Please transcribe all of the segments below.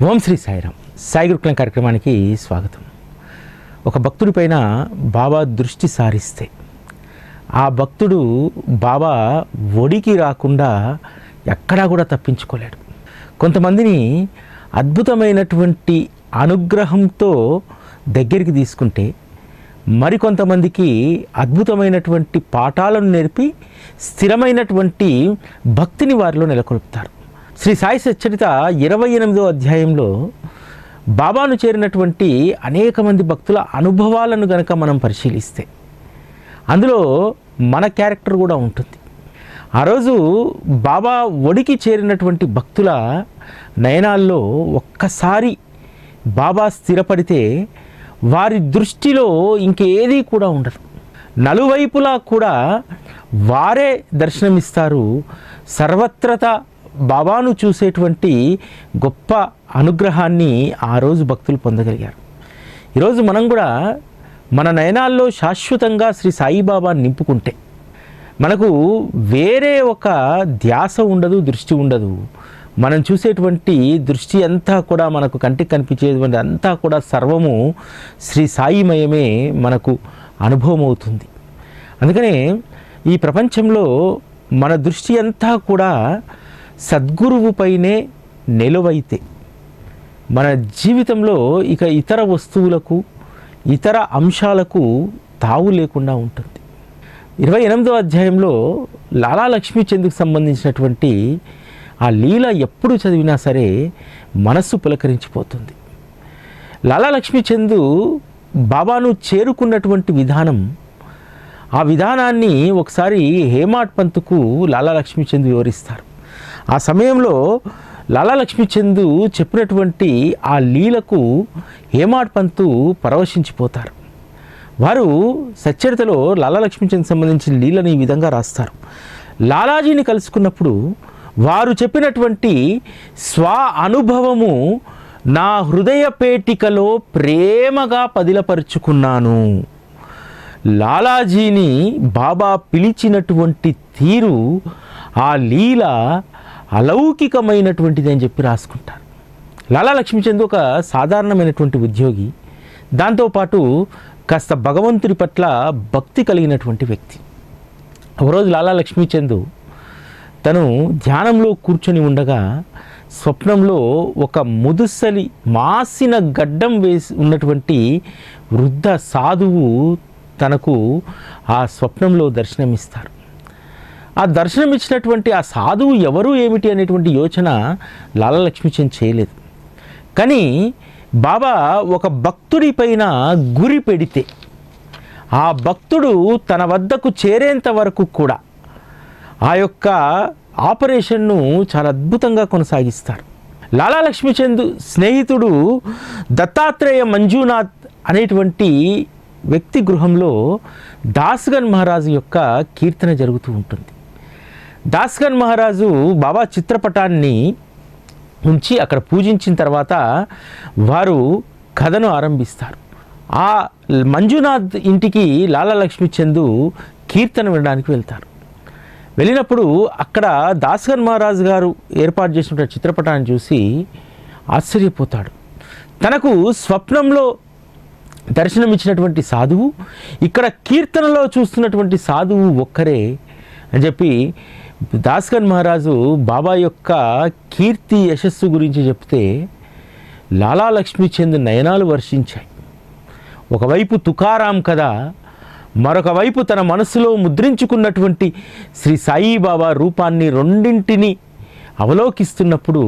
ఓం శ్రీ సాయిరామ్. సాయి గురుకులం కార్యక్రమానికి స్వాగతం. ఒక భక్తుడి పైన బాబా దృష్టి సారిస్తే ఆ భక్తుడు బాబా ఒడికి రాకుండా ఎక్కడా కూడా తప్పించుకోలేడు. కొంతమందిని అద్భుతమైనటువంటి అనుగ్రహంతో దగ్గరికి తీసుకుంటే మరికొంతమందికి అద్భుతమైనటువంటి పాఠాలను నేర్పి స్థిరమైనటువంటి భక్తిని వారిలో నెలకొల్పుతారు. శ్రీ సాయి సచ్చరిత 28వ అధ్యాయంలో బాబాను చేరినటువంటి అనేక మంది భక్తుల అనుభవాలను గనక మనం పరిశీలిస్తే అందులో మన క్యారెక్టర్ కూడా ఉంటుంది. ఆ రోజు బాబా ఒడికి చేరినటువంటి భక్తుల నయనాల్లో ఒక్కసారి బాబా స్థిరపడితే వారి దృష్టిలో ఇంకేదీ కూడా ఉండదు. నలువైపులా కూడా వారే దర్శనమిస్తారు. సర్వత్రత బాబాను చూసేటువంటి గొప్ప అనుగ్రహాన్ని ఆ రోజు భక్తులు పొందగలిగారు. ఈరోజు మనం కూడా మన నయనాల్లో శాశ్వతంగా శ్రీ సాయిబాబా నింపుకుంటే మనకు వేరే ఒక ధ్యాస ఉండదు, దృష్టి ఉండదు. మనం చూసేటువంటి దృష్టి అంతా కూడా మనకు కంటికి కనిపించేటువంటి అంతా కూడా సర్వము శ్రీ సాయిమయమే మనకు అనుభవం అవుతుంది. అందుకనే ఈ ప్రపంచంలో మన దృష్టి అంతా కూడా సద్గురువుపైనే నిలువైతే మన జీవితంలో ఇక ఇతర వస్తువులకు ఇతర అంశాలకు తావు లేకుండా ఉంటుంది. 28వ అధ్యాయంలో లాలా లక్ష్మీచంద్కు సంబంధించినటువంటి ఆ లీల ఎప్పుడు చదివినా సరే మనస్సు పులకరించిపోతుంది. లాలా లక్ష్మీచంద్ బాబాను చేరుకున్నటువంటి విధానం, ఆ విధానాన్ని ఒకసారి హేమాడ్ పంత్కు లాలా లక్ష్మీచంద్ వివరిస్తారు. ఆ సమయంలో లాలా లక్ష్మీచంద్ చెప్పినటువంటి ఆ లీలకు హేమాడ్ పంత్ పరవశించిపోతారు. వారు సచ్చరితలో లాలా లక్ష్మీచంద్కి సంబంధించిన లీలని ఈ విధంగా రాస్తారు. లాలాజీని కలుసుకున్నప్పుడు వారు చెప్పినటువంటి స్వ అనుభవము నా హృదయ పేటికలో ప్రేమగా పదిలపరుచుకున్నాను. లాలాజీని బాబా పిలిచినటువంటి తీరు, ఆ లీల అలౌకికమైనటువంటిది అని చెప్పి రాసుకుంటారు. లాలా లక్ష్మీచంద్ ఒక సాధారణమైనటువంటి ఉద్యోగి, దాంతోపాటు కాస్త భగవంతుడి పట్ల భక్తి కలిగినటువంటి వ్యక్తి. ఒకరోజు లాలా లక్ష్మీచంద్ తను ధ్యానంలో కూర్చొని ఉండగా స్వప్నంలో ఒక ముదుసలి మాసిన గడ్డం వేసి ఉన్నటువంటి వృద్ధ సాధువు తనకు ఆ స్వప్నంలో దర్శనమిస్తారు. ఆ దర్శనమిచ్చినటువంటి ఆ సాధువు ఎవరు ఏమిటి అనేటువంటి యోచన లాలా లక్ష్మీచంద్ చేయలేదు. కానీ బాబా ఒక భక్తుడి పైన గురి పెడితే ఆ భక్తుడు తన వద్దకు చేరేంత వరకు కూడా ఆ యొక్క ఆపరేషన్ను చాలా అద్భుతంగా కొనసాగిస్తారు. లాలా లక్ష్మీచంద్ స్నేహితుడు దత్తాత్రేయ మంజునాథ్ అనేటువంటి వ్యక్తి గృహంలో దాస్గన్ మహారాజు యొక్క కీర్తన జరుగుతూ ఉంటుంది. దాస్గన్ మహారాజు బాబా చిత్రపటాన్ని ఉంచి అక్కడ పూజించిన తర్వాత వారు కథను ఆరంభిస్తారు. ఆ మంజునాథ్ ఇంటికి లాలా లక్ష్మీచంద్ కీర్తన వినడానికి వెళ్తారు. వెళ్ళినప్పుడు అక్కడ దాస్గన్ మహారాజు గారు ఏర్పాటు చేసిన చిత్రపటాన్ని చూసి ఆశ్చర్యపోతాడు. తనకు స్వప్నంలో దర్శనమిచ్చినటువంటి సాధువు ఇక్కడ కీర్తనలో చూస్తున్నటువంటి సాధువు ఒక్కరే అని చెప్పి దాస్గన్ మహారాజు బాబా యొక్క కీర్తి యశస్సు గురించి చెప్తే లాలా లక్ష్మీచంద్ నయనాలు వర్షించాయి. ఒకవైపు తుకారాం కథ, మరొక వైపు తన మనసులో ముద్రించుకున్నటువంటి శ్రీ సాయిబాబా రూపాన్ని రెండింటిని అవలోకిస్తున్నప్పుడు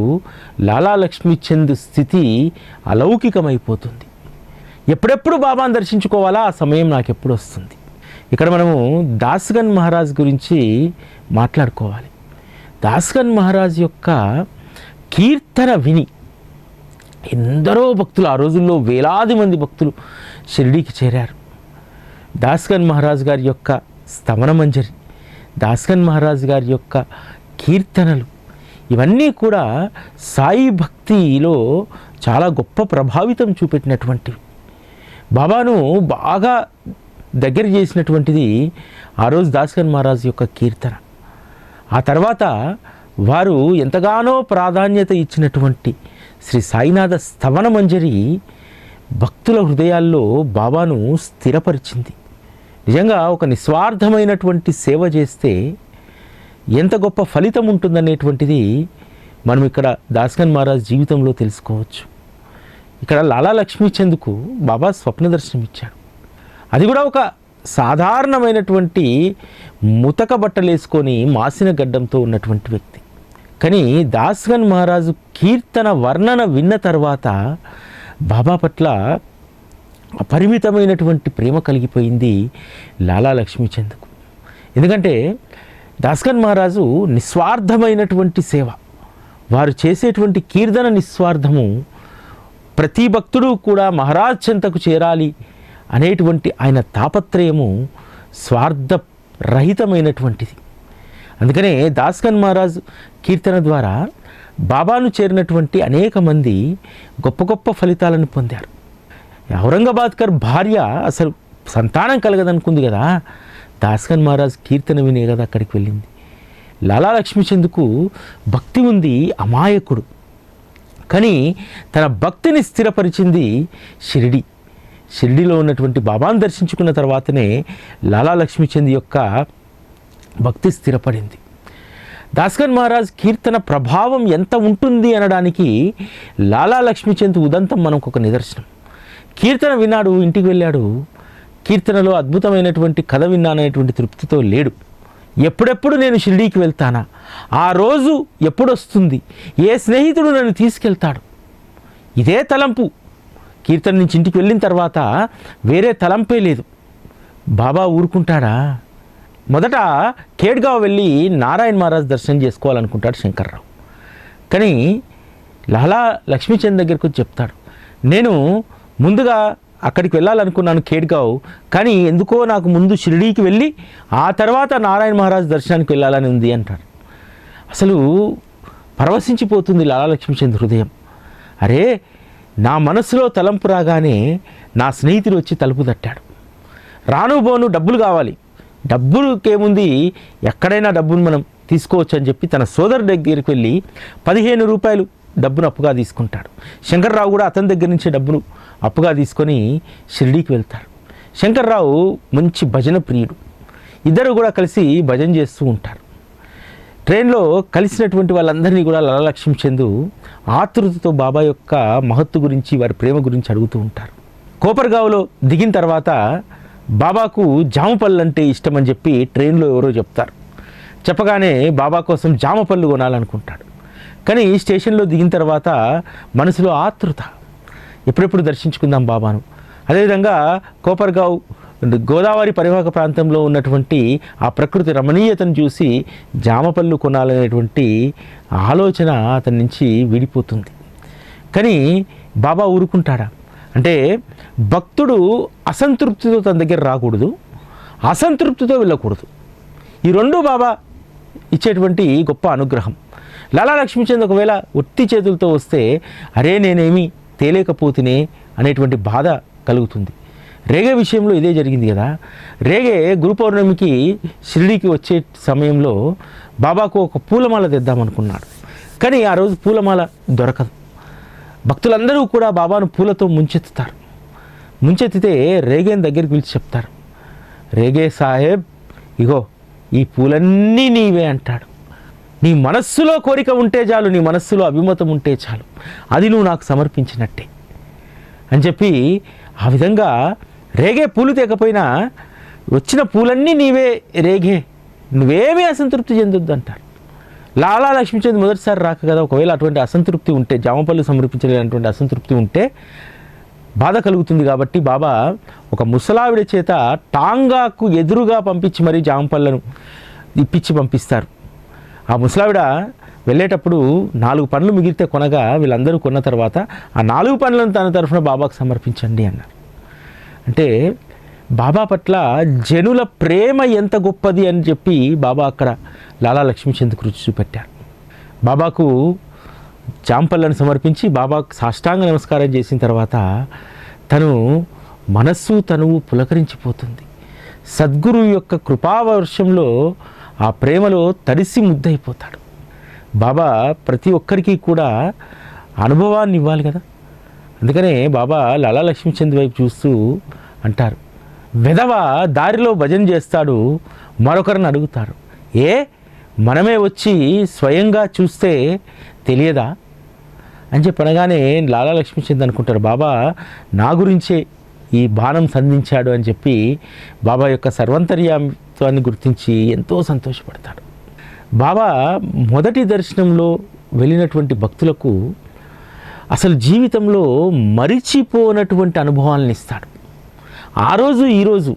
లాలా లక్ష్మీచంద్ స్థితి అలౌకికమైపోతుంది. ఎప్పుడెప్పుడు బాబాను దర్శించుకోవాలా, ఆ సమయం నాకు ఎప్పుడు వస్తుంది. ఇక్కడ మనము దాస్గన్ మహారాజ్ గురించి మాట్లాడుకోవాలి. దాస్గన్ మహారాజ్ యొక్క కీర్తన విని ఎందరో భక్తులు, ఆ రోజుల్లో వేలాది మంది భక్తులు షిరిడీకి చేరారు. దాస్గన్ మహారాజ్ గారి యొక్క స్తవన మంజరి, దాస్గన్ మహారాజ్ గారి యొక్క కీర్తనలు, ఇవన్నీ కూడా సాయి భక్తిలో చాలా గొప్ప ప్రభావితం చూపెట్టినటువంటివి. బాబాను బాగా దగ్గర చేసినటువంటిది ఆ రోజు దాస్గన్ మహారాజ్ యొక్క కీర్తన. ఆ తర్వాత వారు ఎంతగానో ప్రాధాన్యత ఇచ్చినటువంటి శ్రీ సాయినాథ స్తవన మంజరి భక్తుల హృదయాల్లో బాబాను స్థిరపరిచింది. నిజంగా ఒక నిస్వార్థమైనటువంటి సేవ చేస్తే ఎంత గొప్ప ఫలితం ఉంటుందనేటువంటిది మనం ఇక్కడ దాస్గన్ మహారాజ్ జీవితంలో తెలుసుకోవచ్చు. ఇక్కడ లాలా లక్ష్మీచంద్కు బాబా స్వప్న దర్శనం ఇచ్చాడు. అది కూడా ఒక సాధారణమైనటువంటి ముతక బట్టలు వేసుకొని మాసిన గడ్డంతో ఉన్నటువంటి వ్యక్తి. కానీ దాస్గన్ మహారాజు కీర్తన వర్ణన విన్న తర్వాత బాబా పట్ల అపరిమితమైనటువంటి ప్రేమ కలిగిపోయింది లాలా లక్ష్మీచంద్కు. ఎందుకంటే దాస్గన్ మహారాజు నిస్వార్థమైనటువంటి సేవ, వారు చేసేటువంటి కీర్తన నిస్వార్థము, ప్రతి భక్తుడు కూడా మహారాజ్ చెంతకు చేరాలి అనేటువంటి ఆయన తాపత్రయము స్వార్థరహితమైనటువంటిది. అందుకనే దాస్గన్ మహారాజ్ కీర్తన ద్వారా బాబాను చేరినటువంటి అనేక మంది గొప్ప గొప్ప ఫలితాలను పొందారు. ఔరంగాబాద్కర్ భార్య అసలు సంతానం కలగదనుకుంది కదా, దాస్గన్ మహారాజ్ కీర్తన వినే కదా అక్కడికి వెళ్ళింది. లాలా లక్ష్మీచంద్కు భక్తి ఉంది, అమాయకుడు. కానీ తన భక్తిని స్థిరపరిచింది షిరిడీలో ఉన్నటువంటి బాబాను దర్శించుకున్న తర్వాతనే లాలా లక్ష్మీచంద్ యొక్క భక్తి స్థిరపడింది. దాస్గన్ మహారాజ్ కీర్తన ప్రభావం ఎంత ఉంటుంది అనడానికి లాలా లక్ష్మీచంద్ ఉదంతం మనకు ఒక నిదర్శనం. కీర్తన విన్నాడు, ఇంటికి వెళ్ళాడు, కీర్తనలో అద్భుతమైనటువంటి కథ విన్నాననేటువంటి తృప్తితో లేడు. ఎప్పుడెప్పుడు నేను షిరిడీకి వెళ్తానా, ఆ రోజు ఎప్పుడు వస్తుంది, ఏ స్నేహితుడు నన్ను తీసుకెళ్తాడు, ఇదే తలంపు. కీర్తన నుంచి ఇంటికి వెళ్ళిన తర్వాత వేరే తలంపే లేదు. బాబా ఊరుకుంటాడా? మొదట ఖేడ్గావ్ వెళ్ళి నారాయణ మహారాజ్ దర్శనం చేసుకోవాలనుకుంటాడు శంకర్రావు. కానీ లాలా లక్ష్మీచంద్ దగ్గరకు చెప్తాడు, నేను ముందుగా అక్కడికి వెళ్ళాలనుకున్నాను ఖేడ్గావ్, కానీ ఎందుకో నాకు ముందు షిరిడీకి వెళ్ళి ఆ తర్వాత నారాయణ మహారాజ్ దర్శనానికి వెళ్ళాలని ఉంది అంటాడు. అసలు పరవశించిపోతుంది లాలా లక్ష్మీచంద్ హృదయం. అరే, నా మనసులో తలంపు రాగానే నా స్నేహితుడు వచ్చి తలుపు తట్టాడు. రాను బోను డబ్బులు కావాలి, డబ్బులకేముంది, ఎక్కడైనా డబ్బును మనం తీసుకోవచ్చు అని చెప్పి తన సోదరు దగ్గరికి వెళ్ళి 15 రూపాయలు డబ్బును అప్పుగా తీసుకుంటాడు. శంకర్రావు కూడా అతని దగ్గర నుంచే డబ్బును అప్పుగా తీసుకొని షిరిడీకి వెళ్తారు. శంకర్రావు మంచి భజన ప్రియుడు. ఇద్దరు కూడా కలిసి భజన చేస్తూ ఉంటారు. ట్రైన్లో కలిసినటువంటి వాళ్ళందరినీ కూడా లాలా లక్ష్మీచంద్ ఆతృతతో బాబా యొక్క మహత్తు గురించి, వారి ప్రేమ గురించి అడుగుతూ ఉంటారు. కోపర్గావ్లో దిగిన తర్వాత బాబాకు జామపళ్ళు అంటే ఇష్టం అని చెప్పి ట్రైన్లో ఎవరో చెప్తారు. చెప్పగానే బాబా కోసం జామపళ్ళు కొనాలనుకుంటాడు. కానీ స్టేషన్లో దిగిన తర్వాత మనసులో ఆతృత, ఎప్పుడెప్పుడు దర్శించుకుందాం బాబాను. అదేవిధంగా కోపర్గావ్ గోదావరి పరివాహక ప్రాంతంలో ఉన్నటువంటి ఆ ప్రకృతి రమణీయతను చూసి జామపళ్ళు కొనాలనేటువంటి ఆలోచన అతని నుంచి విడిపోతుంది. కానీ బాబా ఊరుకుంటాడా? అంటే భక్తుడు అసంతృప్తితో తన దగ్గర రాకూడదు, అసంతృప్తితో వెళ్ళకూడదు. ఈ రెండు బాబా ఇచ్చేటువంటి గొప్ప అనుగ్రహం. లాలా లక్ష్మీచంద్ ఒకవేళ ఒట్టి చేతులతో వస్తే అరే నేనేమి తేలేకపోతేనే అనేటువంటి బాధ కలుగుతుంది. రేగే విషయంలో ఇదే జరిగింది కదా. రేగే గురు పౌర్ణమికి షిరిడీకి వచ్చే సమయంలో బాబాకు ఒక పూలమాల తెద్దామనుకున్నాడు. కానీ ఆ రోజు పూలమాల దొరకదు. భక్తులందరూ కూడా బాబాను పూలతో ముంచెత్తుతారు. ముంచెత్తితే రేగేని దగ్గరికి పిలిచి చెప్తారు, రేగే సాహెబ్, ఇగో ఈ పూలన్నీ నీవే అంటాడు. నీ మనస్సులో కోరిక ఉంటే చాలు, నీ మనస్సులో అభిమతం ఉంటే చాలు, అది నువ్వు నాకు సమర్పించినట్టే అని చెప్పి ఆ విధంగా రేగే పూలు తేకపోయినా వచ్చిన పూలన్నీ నీవే రేగే, నువ్వేమీ అసంతృప్తి చెందొద్దు అంటారు. లాలా లక్ష్మీచంద్ మొదటిసారి రాక కదా, ఒకవేళ అటువంటి అసంతృప్తి ఉంటే, జామపళ్ళు సమర్పించలేనటువంటి అసంతృప్తి ఉంటే బాధ కలుగుతుంది. కాబట్టి బాబా ఒక ముసలావిడ చేత టాంగాకు ఎదురుగా పంపించి మరీ జామపళ్ళను ఇప్పించి పంపిస్తారు. ఆ ముసలావిడ వెళ్ళేటప్పుడు 4 పండ్లు మిగిలితే కొనగా వీళ్ళందరూ కొన్న తర్వాత ఆ 4 పండ్లను తన తరఫున బాబాకు సమర్పించండి అన్నారు. అంటే బాబా పట్ల జనుల ప్రేమ ఎంత గొప్పది అని చెప్పి బాబా అక్కడ లాలా లక్ష్మీచంద్కు రుచి చూపెట్టారు. బాబాకు జాంపళ్ళను సమర్పించి బాబాకు సాష్టాంగ నమస్కారం చేసిన తర్వాత తను మనస్సు తనువు పులకరించిపోతుంది. సద్గురు యొక్క కృపావర్షంలో ఆ ప్రేమలో తడిసి ముద్దయిపోతాడు. బాబా ప్రతి ఒక్కరికి కూడా అనుభవాన్ని ఇవ్వాలి కదా. అందుకనే బాబా లాలా లక్ష్మీచంద్ వైపు చూస్తూ అంటారు, వెధవ దారిలో భజన చేస్తాడు, మరొకరిని అడుగుతారు, మనమే వచ్చి స్వయంగా చూస్తే తెలియదా అని చెప్పి అనగానే లాలా లక్ష్మీచంద్ అనుకుంటారు, బాబా నా గురించే ఈ బాణం సంధించాడు అని చెప్పి బాబా యొక్క సర్వంతర్యాత్వాన్ని గుర్తించి ఎంతో సంతోషపడతాడు. బాబా మొదటి దర్శనంలో వెళ్ళినటువంటి భక్తులకు అసలు జీవితంలో మరిచిపోనటువంటి అనుభవాలను ఇస్తాడు. ఆ రోజు ఈరోజు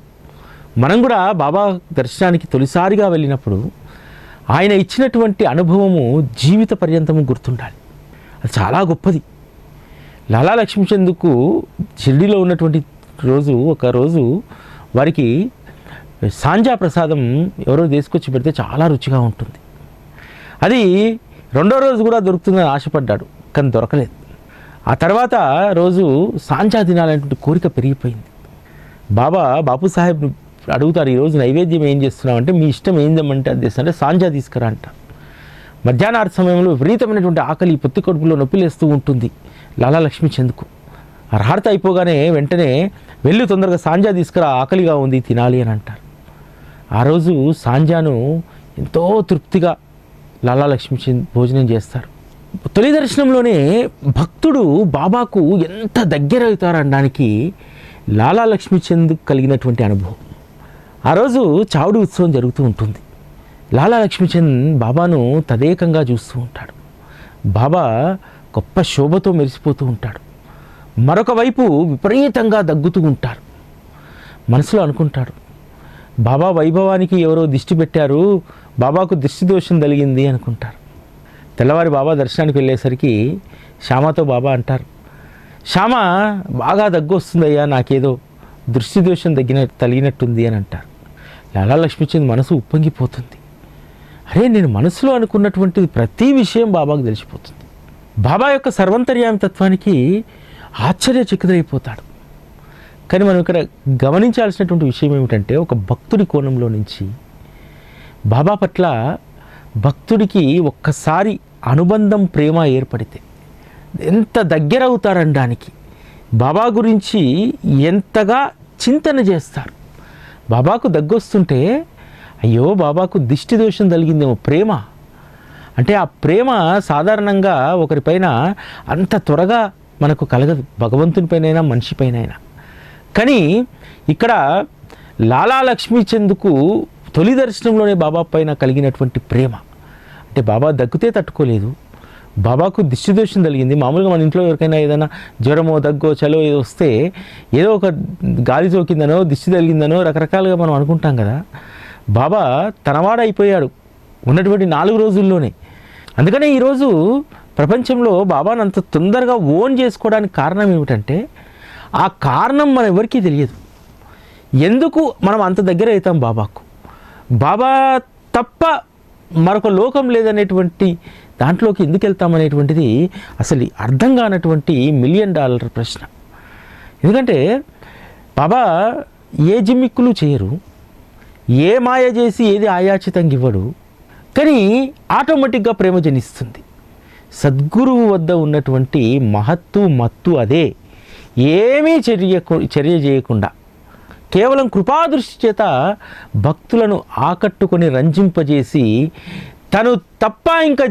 మనం కూడా బాబా దర్శనానికి తొలిసారిగా వెళ్ళినప్పుడు ఆయన ఇచ్చినటువంటి అనుభవము జీవిత పర్యంతము గుర్తుండాలి. అది చాలా గొప్పది. లాలా లక్ష్మీచంద్కు షిర్డీలో ఉన్నటువంటి ఒక రోజు వారికి సాంజా ప్రసాదం ఎవరో తీసుకొచ్చి పెడితే చాలా రుచిగా ఉంటుంది. అది రెండో రోజు కూడా దొరుకుతుందని ఆశపడ్డాడు, కానీ దొరకలేదు. ఆ తర్వాత రోజు సాంజా తినాలనేటువంటి కోరిక పెరిగిపోయింది. బాపు సాహెబ్ అడుగుతారు, ఈరోజు నైవేద్యం ఏం చేస్తున్నావు అంటే, మీ ఇష్టం ఏందమ్మంటే అది చేస్తానంటే సాంజా తీసుకురా అంట. మధ్యాహ్నార్థ సమయంలో విపరీతమైనటువంటి ఆకలి, పొత్తి కడుపులో నొప్పిలేస్తూ ఉంటుంది లాలా లక్ష్మీచంద్కు. అర్హత అయిపోగానే వెంటనే వెళ్ళి తొందరగా సాంజా తీసుకురా, ఆకలిగా ఉంది, తినాలి అని అంటారు. ఆ రోజు సాంజాను ఎంతో తృప్తిగా లాలా లక్ష్మీచంద్ భోజనం చేస్తారు. తొలి దర్శనంలోనే భక్తుడు బాబాకు ఎంత దగ్గర అవుతారనడానికి లాలా లక్ష్మీచంద్ కలిగినటువంటి అనుభవం. ఆ రోజు చావుడి ఉత్సవం జరుగుతూ ఉంటుంది. లాలా లక్ష్మీచంద్ బాబాను తదేకంగా చూస్తూ ఉంటాడు. బాబా గొప్ప శోభతో మెరిసిపోతూ ఉంటాడు. మరొక వైపు విపరీతంగా దగ్గుతూ ఉంటారు. మనసులో అనుకుంటాడు, బాబా వైభవానికి ఎవరో దిష్టి పెట్టారు, బాబాకు దృష్టి దోషం కలిగింది అనుకుంటారు. తెల్లవారి బాబా దర్శనానికి వెళ్ళేసరికి శ్యామతో బాబా అంటారు, శ్యామ బాగా దగ్గు వస్తుందయ్యా, నాకేదో దృష్టి దోషం తగినట్టుంది అని అంటారు. లాలా లక్ష్మీచంద్ మనసు ఉప్పొంగిపోతుంది. అరే, నేను మనసులో అనుకున్నటువంటిది ప్రతి విషయం బాబాకు తెలిసిపోతుంది. బాబా యొక్క సర్వంతర్యామి తత్వానికి ఆశ్చర్యచకితుడైపోతాడు. కానీ మనం ఇక్కడ గమనించాల్సినటువంటి విషయం ఏమిటంటే, ఒక భక్తుడి కోణంలో నుంచి బాబా పట్ల భక్తుడికి ఒక్కసారి అనుబంధం, ప్రేమ ఏర్పడితే ఎంత దగ్గర అవుతారనడానికి, బాబా గురించి ఎంతగా చింతన చేస్తారు. బాబాకు దగ్గొస్తుంటే అయ్యో బాబాకు దిష్టి దోషం కలిగిందేమో, ప్రేమ అంటే ఆ ప్రేమ సాధారణంగా ఒకరిపైన అంత త్వరగా మనకు కలగదు, భగవంతునిపైనైనా మనిషిపైనైనా. కానీ ఇక్కడ లాలా లక్ష్మీచంద్కు తొలి దర్శనంలోనే బాబా పైన కలిగినటువంటి ప్రేమ, అంటే బాబా దగ్గుతే తట్టుకోలేదు, బాబాకు దిష్టి దోషం కలిగింది. మామూలుగా మన ఇంట్లో ఎవరికైనా ఏదైనా జ్వరమో దగ్గో చలో ఏదో వస్తే ఏదో ఒక గాలి సోకిందనో దిష్టి తగిలిందనో రకరకాలుగా మనం అనుకుంటాం కదా. బాబా తనవాడైపోయాడు ఉన్నటువంటి 4 రోజుల్లోనే. అందుకనే ఈరోజు ప్రపంచంలో బాబాను అంత తొందరగా ఓన్ చేసుకోవడానికి కారణం ఏమిటంటే, ఆ కారణం మన ఎవరికీ తెలియదు. ఎందుకు మనం అంత దగ్గర అవుతాం బాబాకు? బాబా తప్ప మరొక లోకం లేదనేటువంటి దాంట్లోకి ఎందుకు వెళ్తామనేటువంటిది అసలు అర్థం కానటువంటి $1 మిలియన్ ప్రశ్న. ఎందుకంటే బాబా ఏ జిమ్మిక్కులు చేయరు, ఏ మాయ చేసి ఏది ఆయాచితంగా ఇవ్వడు, కానీ ఆటోమేటిక్గా ప్రేమ జనిస్తుంది. సద్గురువు వద్ద ఉన్నటువంటి మత్తు అదే. ఏమీ చర్య చేయకుండా కేవలం కృపాదృష్టి చేత భక్తులను ఆకట్టుకొని రంజింపజేసి తను తప్ప ఇంకా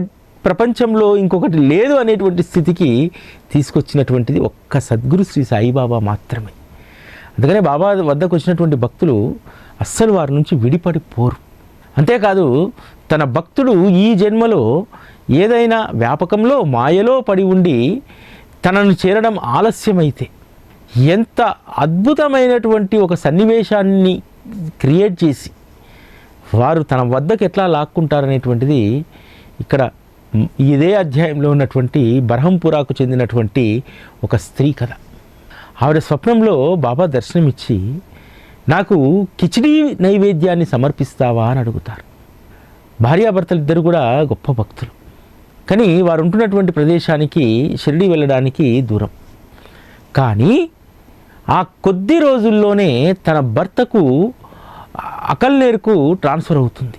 ప్రపంచంలో ఇంకొకటి లేదు అనేటువంటి స్థితికి తీసుకొచ్చినటువంటిది ఒక్క సద్గురు శ్రీ సాయిబాబా మాత్రమే. అందుకనే బాబా వద్దకు వచ్చినటువంటి భక్తులు అస్సలు వారి నుంచి విడిపడిపోరు. అంతేకాదు, తన భక్తుడు ఈ జన్మలో ఏదైనా వ్యాపకంలో మాయలో పడి ఉండి తనను చేరడం ఆలస్యమైతే ఎంత అద్భుతమైనటువంటి ఒక సన్నివేశాన్ని క్రియేట్ చేసి వారు తన వద్దకు ఎట్లా లాక్కుంటారనేటువంటిది ఇక్కడ ఇదే అధ్యాయంలో ఉన్నటువంటి బర్హంపురాకు చెందినటువంటి ఒక స్త్రీ కథ. ఆవిడ స్వప్నంలో బాబా దర్శనమిచ్చి, నాకు కిచిడీ నైవేద్యాన్ని సమర్పిస్తావా అని అడుగుతారు. భార్యాభర్తలు ఇద్దరు కూడా గొప్ప భక్తులు, కానీ వారు ఉంటున్నటువంటి ప్రదేశానికి షిరిడీ వెళ్ళడానికి దూరం. కానీ ఆ కొద్ది రోజుల్లోనే తన భర్తకు అకల్నేర్కు ట్రాన్స్ఫర్ అవుతుంది.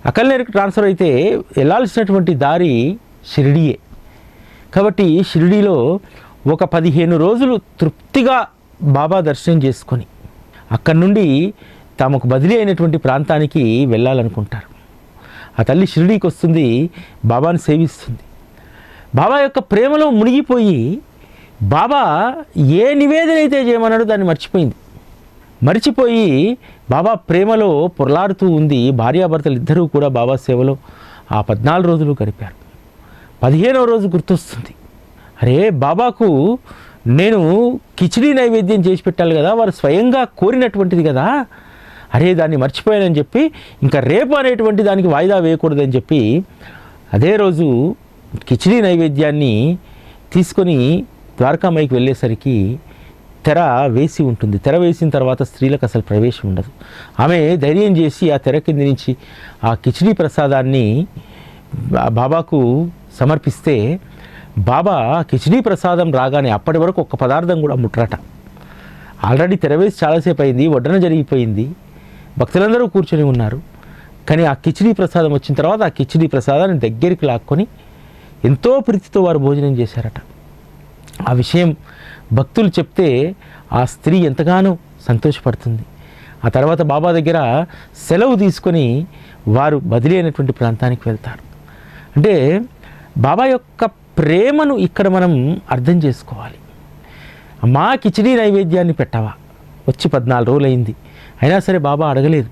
అకల్నేర్కు ట్రాన్స్ఫర్ అయితే వెళ్ళాల్సినటువంటి దారి షిరిడీయే. కాబట్టి షిరిడీలో ఒక 15 రోజులు తృప్తిగా బాబా దర్శనం చేసుకొని అక్కడి నుండి తమకు బదిలీ అయినటువంటి ప్రాంతానికి వెళ్ళాలనుకుంటారు. ఆ తల్లి షిరిడీకి వస్తుంది, బాబాను సేవిస్తుంది. బాబా యొక్క ప్రేమలో మునిగిపోయి బాబా ఏ నివేదన అయితే చేయమన్నాడో దాన్ని మర్చిపోయి బాబా ప్రేమలో పొరలాడుతూ ఉంది. భార్యాభర్తలు ఇద్దరూ కూడా బాబా సేవలో ఆ 14 రోజులు గడిపారు. 15వ రోజు గుర్తొస్తుంది, అరే బాబాకు నేను కిచిడీ నైవేద్యం చేసి పెట్టాలి కదా, వారు స్వయంగా కోరినటువంటిది కదా, అరే దాన్ని మర్చిపోయానని చెప్పి ఇంకా రేపు అనేటువంటి దానికి వాయిదా వేయకూడదని చెప్పి అదే రోజు కిచిడీ నైవేద్యాన్ని తీసుకొని ద్వారకామాయికి వెళ్ళేసరికి తెర వేసి ఉంటుంది. తెర వేసిన తర్వాత స్త్రీలకు అసలు ప్రవేశం ఉండదు. ఆమె ధైర్యం చేసి ఆ తెర కింద నుంచి ఆ కిచిడీ ప్రసాదాన్ని బాబాకు సమర్పిస్తే బాబా కిచిడీ ప్రసాదం రాగానే అప్పటి వరకు ఒక్క పదార్థం కూడా ముట్టరట. ఆల్రెడీ తెరవేసి చాలాసేపు అయింది, వడ్డన జరిగిపోయింది, భక్తులందరూ కూర్చొని ఉన్నారు. కానీ ఆ కిచిడీ ప్రసాదం వచ్చిన తర్వాత ఆ కిచిడీ ప్రసాదాన్ని దగ్గరికి లాక్కొని ఎంతో ప్రీతితో వారు భోజనం చేశారట. ఆ విషయం భక్తులు చెప్తే ఆ స్త్రీ ఎంతగానో సంతోషపడుతుంది. ఆ తర్వాత బాబా దగ్గర సెలవు తీసుకొని వారు బదిలీ అయినటువంటి ప్రాంతానికి వెళ్తారు. అంటే బాబా యొక్క ప్రేమను ఇక్కడ మనం అర్థం చేసుకోవాలి. మా కిచిడీ నైవేద్యాన్ని పెట్టవా, వచ్చి 14 రోజులు అయింది, అయినా సరే బాబా అడగలేదు.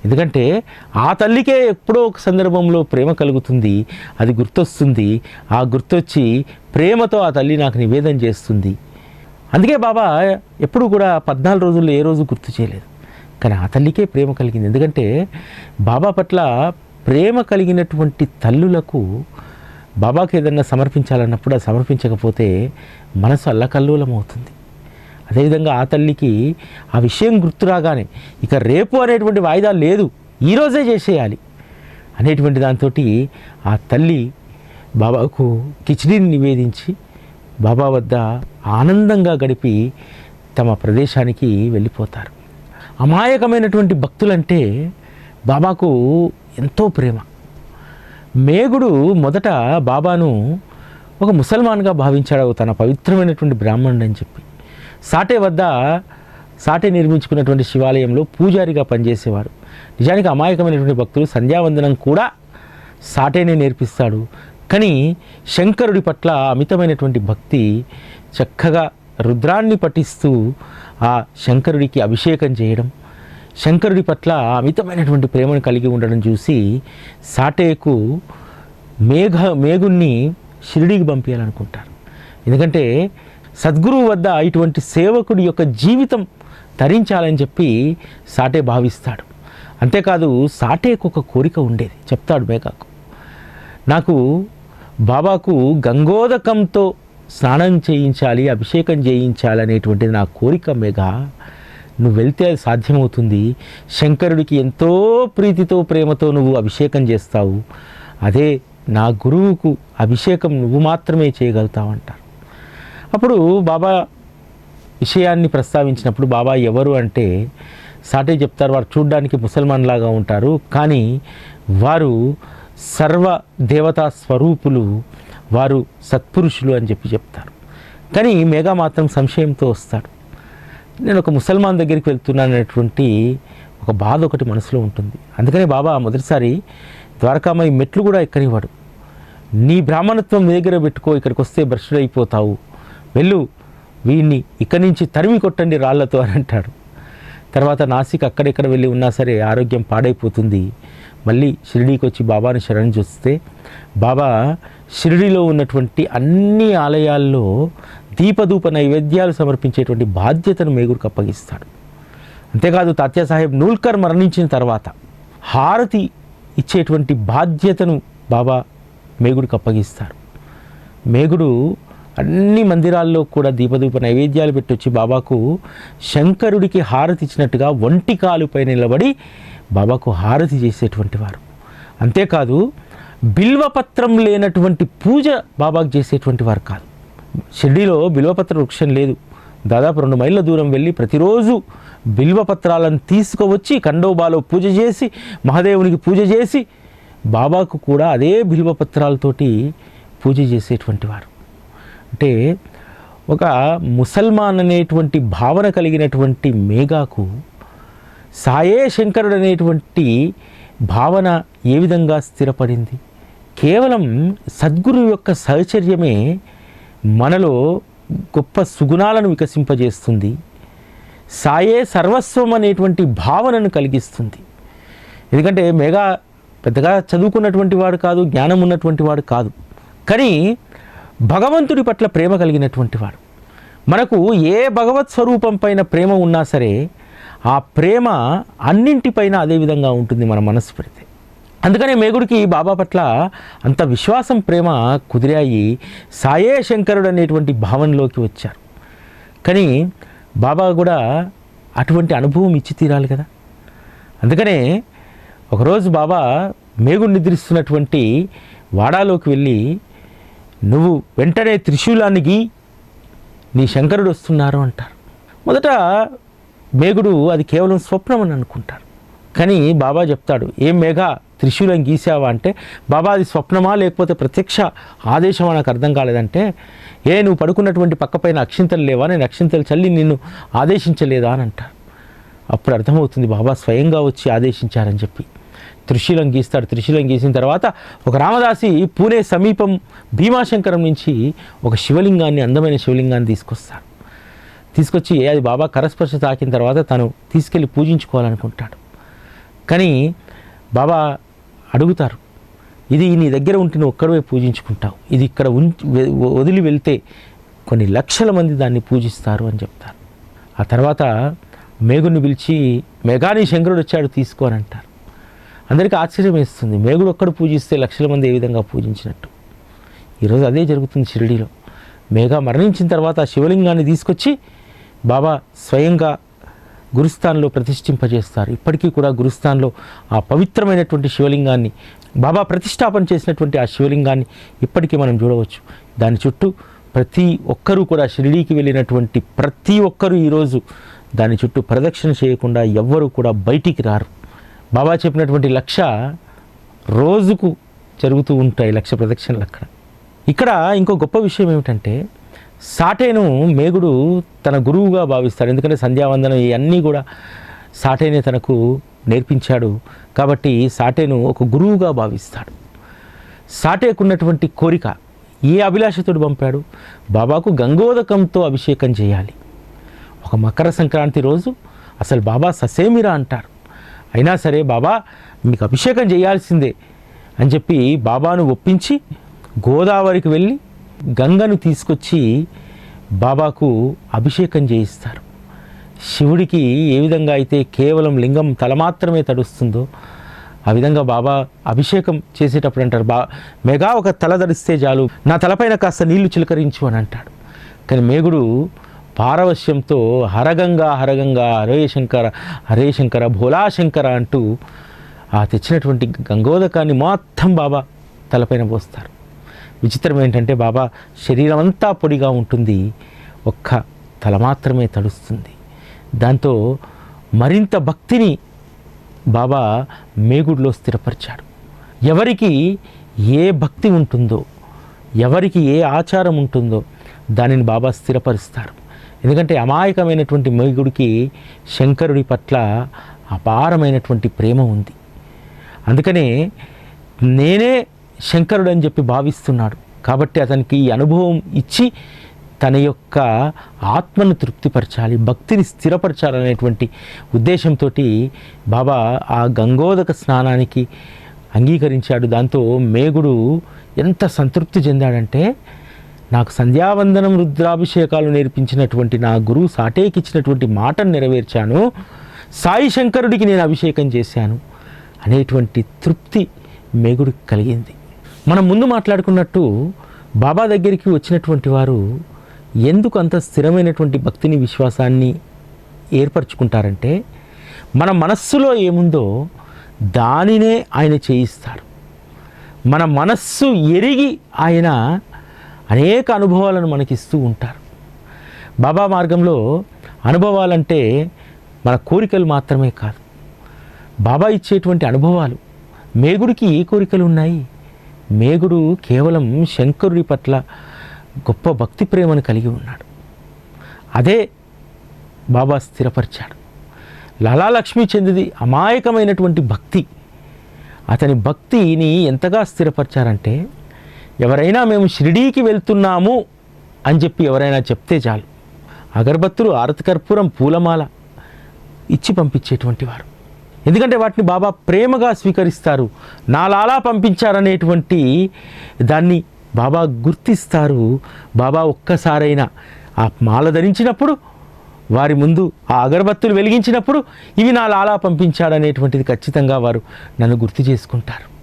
ఎందుకంటే ఆ తల్లికే ఎప్పుడో ఒక సందర్భంలో ప్రేమ కలుగుతుంది, అది గుర్తొస్తుంది. ఆ గుర్తొచ్చి ప్రేమతో ఆ తల్లి నాకు నివేదన చేస్తుంది. అందుకే బాబా ఎప్పుడు కూడా 14 రోజుల్లో ఏ రోజు గుర్తు చేయలేదు. కానీ ఆ తల్లికే ప్రేమ కలిగింది. ఎందుకంటే బాబా పట్ల ప్రేమ కలిగినటువంటి తల్లులకు బాబాకి ఏదన్నా సమర్పించాలన్నప్పుడు అది సమర్పించకపోతే మనసు అల్లకల్లోలం అవుతుంది. అదేవిధంగా ఆ తల్లికి ఆ విషయం గుర్తు రాగానే ఇక రేపు అనేటువంటి వాయిదా లేదు, ఈరోజే చేసేయాలి అనేటువంటి దాంతో ఆ తల్లి బాబాకు కిచిడీని నివేదించి బాబా వద్ద ఆనందంగా గడిపి తమ ప్రదేశానికి వెళ్ళిపోతారు. అమాయకమైనటువంటి భక్తులంటే బాబాకు ఎంతో ప్రేమ. మేగుడు మొదట బాబాను ఒక ముసల్మాన్గా భావించాడు, తన పవిత్రమైనటువంటి బ్రాహ్మణుడు అని చెప్పి. సాటే నిర్మించుకున్నటువంటి శివాలయంలో పూజారిగా పనిచేసేవారు. నిజానికి అమాయకమైనటువంటి భక్తులు సంధ్యావందనం కూడా సాటేనే నేర్పిస్తాడు. కానీ శంకరుడి పట్ల అమితమైనటువంటి భక్తి, చక్కగా రుద్రాన్ని పఠిస్తూ ఆ శంకరుడికి అభిషేకం చేయడం, శంకరుడి పట్ల అమితమైనటువంటి ప్రేమను కలిగి ఉండడం చూసి సాటేకు మేగుణ్ణి షిరిడీకి పంపించాలనుకుంటారు. ఎందుకంటే సద్గురువు వద్ద ఇటువంటి సేవకుడి యొక్క జీవితం తరించాలని చెప్పి సాటే భావిస్తాడు. అంతేకాదు సాటేకు ఒక కోరిక ఉండేది. చెప్తాడు మేఘాకు, నాకు బాబాకు గంగోదకంతో స్నానం చేయించాలి, అభిషేకం చేయించాలి అనేటువంటిది నా కోరిక మేఘ. నువ్వు వెళ్తే అది సాధ్యమవుతుంది. శంకరుడికి ఎంతో ప్రీతితో ప్రేమతో నువ్వు అభిషేకం చేస్తావు, అదే నా గురువుకు అభిషేకం నువ్వు మాత్రమే చేయగలుగుతావు అంటారు. అప్పుడు బాబా విషయాన్ని ప్రస్తావించినప్పుడు బాబా ఎవరు అంటే సాటే చెప్తారు, వారు చూడ్డానికి ముసల్మాన్ లాగా ఉంటారు, కానీ వారు సర్వ దేవతా స్వరూపులు, వారు సత్పురుషులు అని చెప్పి చెప్తారు. కానీ మేఘా మాత్రం సంశయంతో వస్తాడు. నేను ఒక ముసల్మాన్ దగ్గరికి వెళ్తున్నాను అనేటువంటి ఒక బాధ ఒకటి మనసులో ఉంటుంది. అందుకని బాబా మొదటిసారి ద్వారకామాయి మెట్లు కూడా ఎక్కనివాడు. నీ బ్రాహ్మణత్వం మీ దగ్గర పెట్టుకో, ఇక్కడికి వస్తే భ్రష్టుడైపోతావు, వెళ్ళు, వీడిని ఇక్కడి నుంచి తరిమి కొట్టండి రాళ్లతో అని అంటాడు. తర్వాత నాసిక్ అక్కడెక్కడ వెళ్ళి ఉన్నా సరే ఆరోగ్యం పాడైపోతుంది. మళ్ళీ షిరిడీకి వచ్చి బాబాని శరణు చూస్తే బాబా షిరిడీలో ఉన్నటువంటి అన్ని ఆలయాల్లో దీపధూప నైవేద్యాలు సమర్పించేటువంటి బాధ్యతను మేగుడికి అప్పగిస్తాడు. అంతేకాదు తాత్యాసాహెబ్ నూల్కర్ మరణించిన తర్వాత హారతి ఇచ్చేటువంటి బాధ్యతను బాబా మేగుడికి అప్పగిస్తారు. మేగుడు అన్ని మందిరాల్లో కూడా దీపధూప నైవేద్యాలు పెట్టొచ్చి బాబాకు శంకరుడికి హారతి ఇచ్చినట్టుగా ఒంటి కాలుపై నిలబడి బాబాకు హారతి చేసేటువంటి వారు. అంతేకాదు బిల్వపత్రం లేనటువంటి పూజ బాబాకు చేసేటువంటి వారు కాదు. షిరిడీలో బిల్వపత్ర వృక్షం లేదు. దాదాపు 2 మైళ్ళ దూరం వెళ్ళి ప్రతిరోజు బిల్వపత్రాలను తీసుకువచ్చి ఖండోబాలో పూజ చేసి మహాదేవునికి పూజ చేసి బాబాకు కూడా అదే బిల్వపత్రాలతోటి పూజ చేసేటువంటి వారు. అంటే ఒక ముసల్మాన్ అనేటువంటి భావన కలిగినటువంటి మేఘాకు సాయే శంకరుడు అనేటువంటి భావన ఏ విధంగా స్థిరపడింది? కేవలం సద్గురు యొక్క సహచర్యమే మనలో గొప్ప సుగుణాలను వికసింపజేస్తుంది. సాయే సర్వస్వం అనేటువంటి భావనను కలిగిస్తుంది. ఎందుకంటే మేఘా పెద్దగా చదువుకున్నటువంటి వాడు కాదు, జ్ఞానం ఉన్నటువంటి వాడు కాదు, కానీ భగవంతుడి పట్ల ప్రేమ కలిగినటువంటి వాడు. మనకు ఏ భగవత్ స్వరూపం పైన ప్రేమ ఉన్నా సరే ఆ ప్రేమ అన్నింటిపైన అదే విధంగా ఉంటుంది మన మనస్సు పెడితే. అందుకనే మేగుడికి బాబా పట్ల అంత విశ్వాసం, ప్రేమ కుదిరాయి. సాయే శంకరుడు అనేటువంటి భావనలోకి వచ్చారు. కానీ బాబా కూడా అటువంటి అనుభవం ఇచ్చి తీరాలి కదా. అందుకనే ఒకరోజు బాబా మేగుడు నిద్రిస్తున్నటువంటి వాడాలోకి వెళ్ళి, నువ్వు వెంటనే త్రిశూలాన్ని గీ, నీ శంకరుడు వస్తున్నారు అంటారు. మొదట మేగుడు అది కేవలం స్వప్నం అని అనుకుంటారు. కానీ బాబా చెప్తాడు, ఏం మేఘా త్రిశూలం గీసావా అంటే, బాబా అది స్వప్నమా లేకపోతే ప్రత్యక్ష ఆదేశమా నాకు అర్థం కాలేదంటే, నువ్వు పడుకున్నటువంటి పక్కపైన అక్షింతలు లేవా, నేను అక్షింతలు చల్లి నిన్ను ఆదేశించలేదా అని అంటారు. అప్పుడు అర్థమవుతుంది బాబా స్వయంగా వచ్చి ఆదేశించారని చెప్పి. త్రిశూలం గీస్తాడు. త్రిశూలం గీసిన తర్వాత ఒక రామదాసి పూణే సమీపం భీమాశంకరం నుంచి ఒక శివలింగాన్ని, అందమైన శివలింగాన్ని తీసుకొచ్చి అది బాబా కరస్పర్శ తాకిన తర్వాత తను తీసుకెళ్ళి పూజించుకోవాలనుకుంటాడు. కానీ బాబా అడుగుతారు, ఇది నీ దగ్గర ఉంటే నువ్వు ఒక్కడవే పూజించుకుంటావు, ఇది ఇక్కడ వదిలి వెళ్తే కొన్ని లక్షల మంది దాన్ని పూజిస్తారు అని చెప్తారు. ఆ తర్వాత మేగుడిని పిలిచి, మేఘాని శంకరుడు వచ్చాడు తీసుకో అని అంటారు. అందరికీ ఆశ్చర్యం వేస్తుంది, మేగుడు ఒక్కడు పూజిస్తే లక్షల మంది ఏ విధంగా పూజించినట్టు. ఈరోజు అదే జరుగుతుంది షిరిడీలో. మేఘా మరణించిన తర్వాత ఆ శివలింగాన్ని తీసుకొచ్చి బాబా స్వయంగా గురుస్థాన్లో ప్రతిష్ఠింపజేస్తారు. ఇప్పటికీ కూడా గురుస్థాన్లో ఆ పవిత్రమైనటువంటి శివలింగాన్ని, బాబా ప్రతిష్టాపన చేసినటువంటి ఆ శివలింగాన్ని ఇప్పటికీ మనం చూడవచ్చు. దాని చుట్టూ ప్రతి ఒక్కరూ కూడా, షిరిడీకి వెళ్ళినటువంటి ప్రతి ఒక్కరూ ఈరోజు దాని చుట్టూ ప్రదక్షిణ చేయకుండా ఎవ్వరూ కూడా బయటికి రారు. బాబా చెప్పినటువంటి 1,00,000 రోజుకు జరుగుతూ ఉంటాయి, 1,00,000 ప్రదక్షిణలు అక్కడ. ఇక్కడ ఇంకో గొప్ప విషయం ఏమిటంటే, సాటేను మేగుడు తన గురువుగా భావిస్తాడు. ఎందుకంటే సంధ్యావందనం ఇవన్నీ కూడా సాటేనే తనకు నేర్పించాడు కాబట్టి సాటేను ఒక గురువుగా భావిస్తాడు. సాటేకున్నటువంటి కోరిక, ఏ అభిలాషతోడు పంపాడు, బాబాకు గంగోదకంతో అభిషేకం చేయాలి. ఒక మకర సంక్రాంతి రోజు అసలు బాబా ససేమిరా అంటారు. అయినా సరే బాబా మీకు అభిషేకం చేయాల్సిందే అని చెప్పి బాబాను ఒప్పించి గోదావరికి వెళ్ళి గంగను తీసుకొచ్చి బాబాకు అభిషేకం చేయిస్తారు. శివుడికి ఏ విధంగా అయితే కేవలం లింగం తల మాత్రమే తడుస్తుందో ఆ విధంగా బాబా అభిషేకం చేసేటప్పుడు అంటారు, మేఘా ఒక తల ధరిస్తే చాలు, నా తలపైన కాస్త నీళ్లు చిలకరించు అని అంటాడు. కానీ మేగుడు పారవశ్యంతో హరగంగా హరగంగా హరే శంకర హరే శంకర భోలాశంకర అంటూ ఆ తెచ్చినటువంటి గంగోదకాన్ని మొత్తం బాబా తలపైన పోస్తారు. విచిత్రం ఏంటంటే బాబా శరీరం అంతా పొడిగా ఉంటుంది, ఒక్క తల మాత్రమే తడుస్తుంది. దాంతో మరింత భక్తిని బాబా మేగుడిలో స్థిరపరిచాడు. ఎవరికి ఏ భక్తి ఉంటుందో, ఎవరికి ఏ ఆచారం ఉంటుందో దానిని బాబా స్థిరపరుస్తారు. ఎందుకంటే అమాయకమైనటువంటి మేగుడికి శంకరుడి పట్ల అపారమైనటువంటి ప్రేమ ఉంది. అందుకనే నేనే శంకరుడు అని చెప్పి భావిస్తున్నాడు కాబట్టి అతనికి ఈ అనుభవం ఇచ్చి తన యొక్క ఆత్మను తృప్తిపరచాలి, భక్తిని స్థిరపరచాలనేటువంటి ఉద్దేశంతో బాబా ఆ గంగోదక స్నానానికి అంగీకరించాడు. దాంతో మేగుడు ఎంత సంతృప్తి చెందాడంటే, నాకు సంధ్యావందనం రుద్రాభిషేకాలు నేర్పించినటువంటి నా గురువు సాటేకి ఇచ్చినటువంటి మాటను నెరవేర్చాను, సాయి శంకరుడికి నేను అభిషేకం చేశాను అనేటువంటి తృప్తి మేగుడికి కలిగింది. మనం ముందు మాట్లాడుకున్నట్టు బాబా దగ్గరికి వచ్చినటువంటి వారు ఎందుకు అంత స్థిరమైనటువంటి భక్తిని, విశ్వాసాన్ని ఏర్పరచుకుంటారంటే, మన మనస్సులో ఏముందో దానినే ఆయన చేయిస్తారు. మన మనస్సు ఎరిగి ఆయన అనేక అనుభవాలను మనకిస్తూ ఉంటారు. బాబా మార్గంలో అనుభవాలంటే మన కోరికలు మాత్రమే కాదు, బాబా ఇచ్చేటువంటి అనుభవాలు. మేగుడికి ఏ కోరికలు ఉన్నాయి? మేగుడు కేవలం శంకరుడి పట్ల గొప్ప భక్తి ప్రేమను కలిగి ఉన్నాడు. అదే బాబా స్థిరపరిచాడు. లాలా లక్ష్మీచంద్ది అమాయకమైనటువంటి భక్తి. అతని భక్తిని ఎంతగా స్థిరపరిచారంటే, ఎవరైనా మేము షిరిడీకి వెళ్తున్నాము అని చెప్పి ఎవరైనా చెప్తే చాలు, అగరబత్తులు, ఆరతి కర్పూరం, పూలమాల ఇచ్చి పంపించేటువంటి వారు. ఎందుకంటే వాటిని బాబా ప్రేమగా స్వీకరిస్తారు. నా లాలా పంపించారనేటువంటి దాన్ని బాబా గుర్తిస్తారు. బాబా ఒక్కసారైనా ఆ మాల ధరించినప్పుడు, వారి ముందు ఆ అగరబత్తులు వెలిగించినప్పుడు, ఇవి నా లాలా పంపించాడనేటువంటిది ఖచ్చితంగా వారు నన్ను గుర్తు చేసుకుంటారు.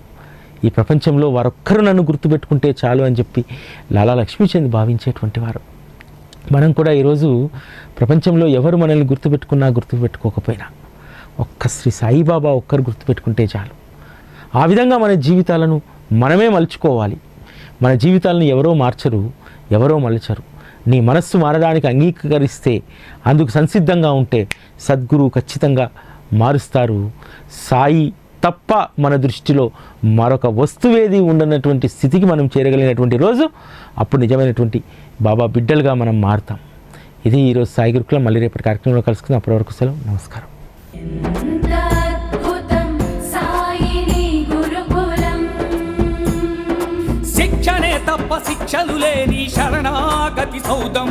ఈ ప్రపంచంలో వారొక్కరు నన్ను గుర్తుపెట్టుకుంటే చాలు అని చెప్పి లాలా లక్ష్మీచంద్ భావించేటువంటి వారు. మనం కూడా ఈరోజు ప్రపంచంలో ఎవరు మనల్ని గుర్తుపెట్టుకున్నా గుర్తుపెట్టుకోకపోయినా ఒక్క శ్రీ సాయిబాబా ఒక్కరు గుర్తుపెట్టుకుంటే చాలు. ఆ విధంగా మన జీవితాలను మనమే మలుచుకోవాలి. మన జీవితాలను ఎవరో మార్చరు, ఎవరో మలచరు. నీ మనస్సు మారడానికి అంగీకరిస్తే, అందుకు సంసిద్ధంగా ఉంటే సద్గురువు ఖచ్చితంగా మారుస్తారు. సాయి తప్ప మన దృష్టిలో మరొక వస్తువేది ఉండనటువంటి స్థితికి మనం చేరగలిగినటువంటి రోజు, అప్పుడు నిజమైనటువంటి బాబా బిడ్డలుగా మనం మారుతాం. ఇది ఈరోజు సాయి గురుకులం. మళ్ళీ రేపటి కార్యక్రమంలో కలుసుకుందాం. అప్పటి వరకు సెలవు. నమస్కారం. శిక్షణే తప్ప శిక్షలు లేని శరణాగతి సౌదం.